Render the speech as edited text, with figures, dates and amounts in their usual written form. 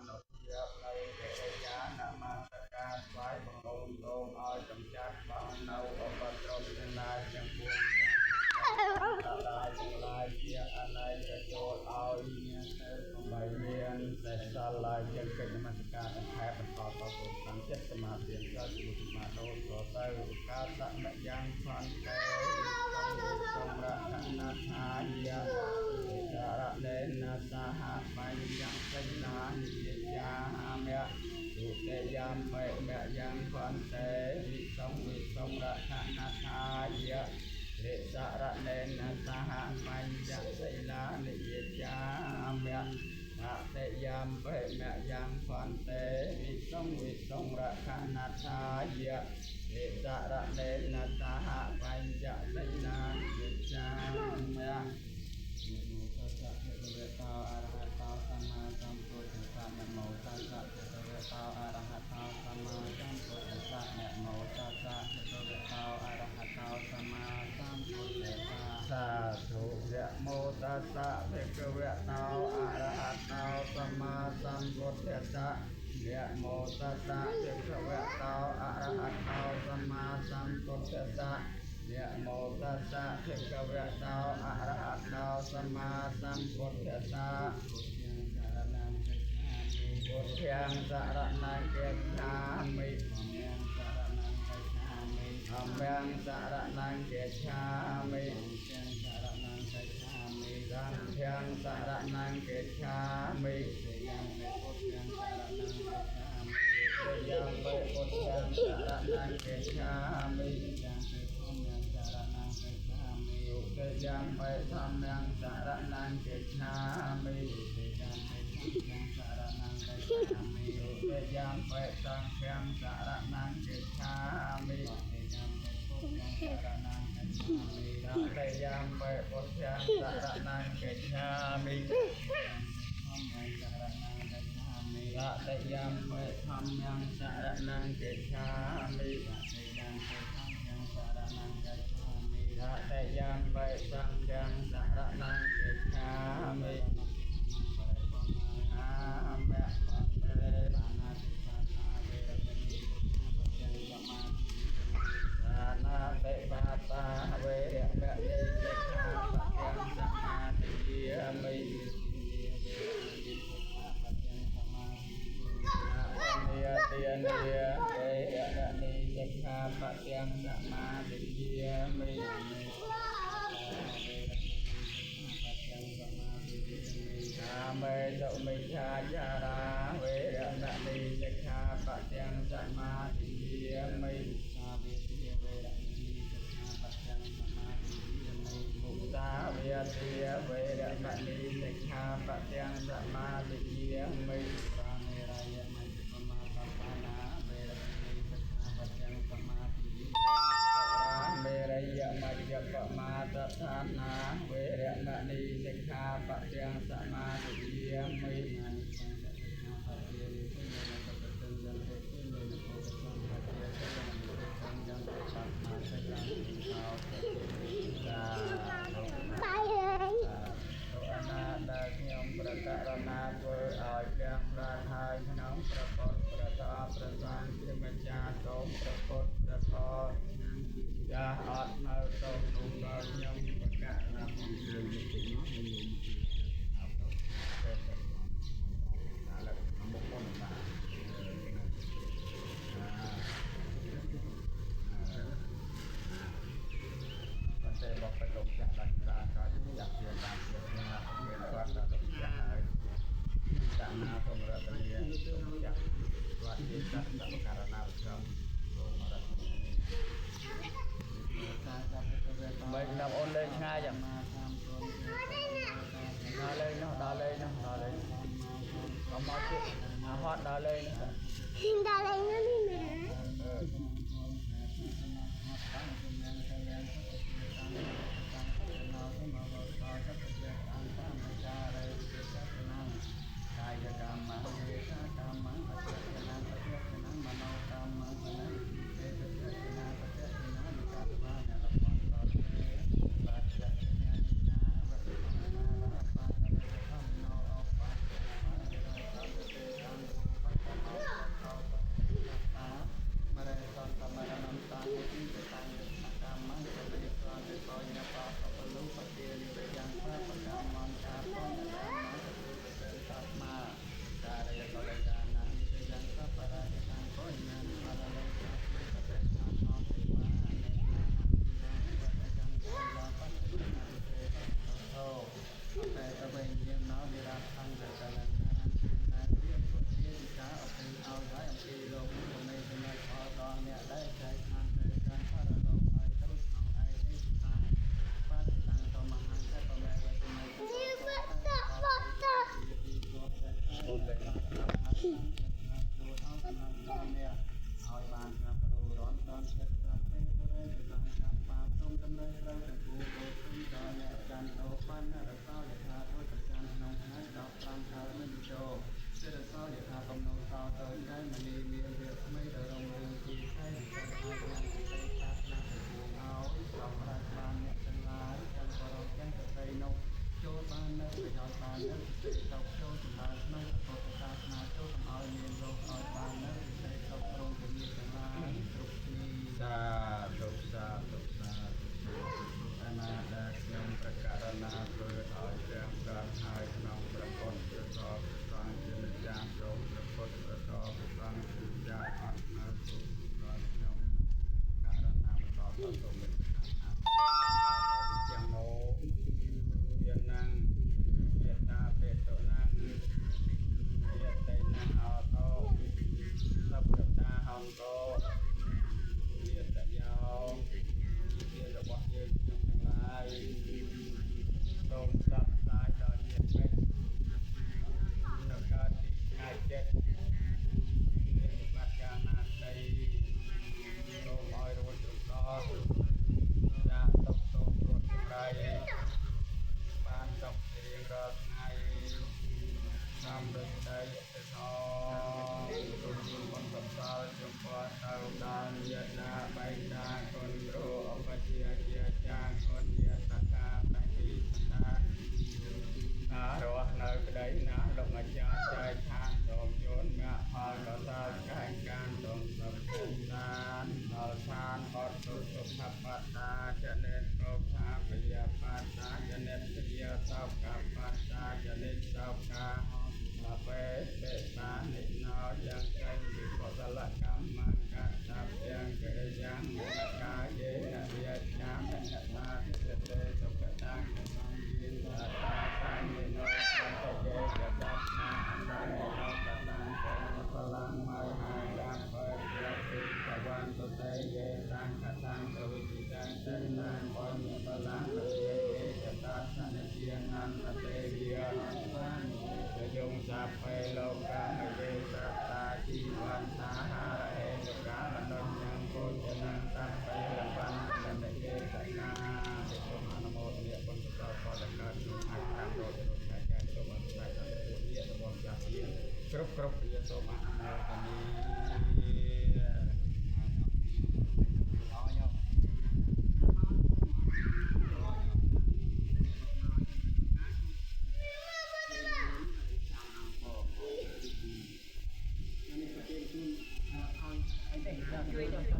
នុភាពនៅកិរិយានមស្ការថ្វាយបង្គំសូមឲ្យកម្ចាត់បងនៅឧបទ្រពទាំងឡាយទាំងពួងទាំងឡាយទាំងឡាយជាអនាគតចូលឲ្យមានទៅបីមានសេចក្ដីជាកិច្ចនមស្ការទាំងខែបន្តតទៅតាមចិត្តសមាធិដល់ជាសមាធិដល់ទៅកាសមយ៉ាងផនតែសម្រាប់ណាថាយាសារៈលេនសហបញ្ញសញ្ញានិយាមៈទុតិយមបេមៈយ៉ាងផនតែវិសង្រៈណាថាយារិសារៈលេនសហបញ្ញសញ្ញានិយាមៈអតិយមបេមៈយ៉ាងផនតែវិសង្រៈណាថាយារិសារៈលេនសហបញ្ញសញ្ញានិយាមៈNamo tassa bhagavato arahato samma sambuddhassa Namo tassa bhagavato arahato samma sambuddhassa Namo tassa bhagavato arahato samma sambuddhassa Sadhu Namo tassa bhagavato arahato samma sambuddhassa Namo tassa bhagavato arahato samma sambuddhassa Namo tassa bhagavato arahato samma sambuddhassa Buddhang saranang gacchami Dhammang saranang gacchami Sanghang saranang gacchami Yang Buddhang saranang gacchami Yang Dhammang saranang gacchami Yang Sanghang saranang gacchami Yang Buddhang saranang gacchami Yang Dhammang saranang gacchami Yang Sanghang saranang gacchami Sanate bata veda sikkhapatyang samadhiyami Niya veda sikkhapatyang samadhiyami Ame Sumijhayara Veda sikkhapatyang samadhiyami Mukta Vyatiya Veda sikkhapatyang samadhiyami Prameraya Majjapamapapana Veda sikkhapatyang samadhiyami Prameraya Majjapamapapana Veda sikkhapatyang samadhiyami Đãខ្ញុំប្រកាសណាធ្វើឲ្យទាំងប្រានហើយក្នុងព្រះពុទ្ធព្រះធម៌ព្រះសង្ឃជាម្ចាស់សូមព្រះពុទ្ធព្រះធម៌ចាស់អត់នៅទៅក្នុងដល់ខ្ញុំប្រកាសណាខ្ញុំជឿនេះអត់ទៅដល់មុខមុនបាទតែបបលោកចាស់ដាច់តាក៏ចាក់ជាតាមជាណាមានគាត់ដល់ចាស់ហើយតាមណាសម្រាប់រៀនចាស់គាត់ជាចាស់តាមករណីក្រុមសូមរកមិនដល់អូនលេងឆ្ងាយយ៉ាងដល់លេងនោះដល់លេងនោះដល់លេងក៏មកទៀតហត់ដល់លេងនេះណាKaya kama, desa kama, pacaran, pacaran, mano kama, pacaran, pacaran, pacaran, kama, nyalapon tole, pacaran, pacaran, pacaran, no opa, pacaran, បាននៅសេចក្ដីចូលសម្រាប់ក្នុងពុទ្ធសាសនាចូលឲ្យមានលោកឲ្យបាននៅសេចក្ដីសុខក្នុងវិញ្ញាណទាំងឡាយគ្រប់ទីសាធុសាធុសាធុអនាដែលខ្ញុំប្រកាសណាធ្វើឲ្យព្រះប្រកាសហើយក្នុងព្រះពុទ្ធព្រះធម៌ព្រះសង្ឃជាម្ចាស់ទ្រង់ព្រះពុទ្ធព្រះធម៌ព្រះសង្ឃជាម្ចាស់អត់នៅទូដល់ខ្ញុំករណាបន្តដល់សូមមេត្តាទាំងមោយានាំងមេត្តាបេតនាំងយតេណាអតោសព្វតាហង្គោយតយោជារបស់យើងខ្ញុំទាំងឡាយសូមសព្វសាយដល់ញាតិមិត្តនៅកើតទីថ្ងៃចិត្តមានបាត់យ៉ាងណាស្ដីសូមឲ្យរួចត្រដល់ចាទុកសូមរួចចម្រើនបានសុខរៀងរាល់ថ្ងៃតាមដូចដីទៅអរគុណបុណ្យកុសលចំពោះទៅដល់ញាតិណាបៃតាគុណគ្រូឧបជាជាចារ្យគុណញាតិកាតាពីតារស់នៅក្តីណាលោកអាចារ្យចែកខាងសូមជូនមគ្គផលកសាលកាយការសូមសុខសានដល់ឋានអត់ទុសុខបត្តាចនិតកោថាពយបត្តាចនិតពយសោកបត្តាចនិតសោកាអបេបេតានិណោយ៉ាងកែវិកុសលកម្មកតាទាំងកិរិយាមកាយេនវិជ្ជាមនតាសិតេសុខតាក្នុងយិនតាតានិណោសន្តយេកតតាអន្តរោកតាទាំងបលំមហាយាបេយតិសវន្តតេយេតាំកតាំកវិជិតាសេនាបញ្ញបលំយេកតាសនជានន្តតេយេបានយងសាពេលោកកាមយេសតាជីវន្តាហារេលោកកាមនញ្ញងពោចនន្តពេលបាននតយេសកាសូមអនុមោទនាបុណ្យកុសលផលកើតក្នុងអាចតាមរត់ក្នុងកាយកាយសូមអនុមោទនាដល់ពុទ្ធញាតិរបស់ចាស់ជាគ្រប់គ្នាសូមអនុមោទនាជួយ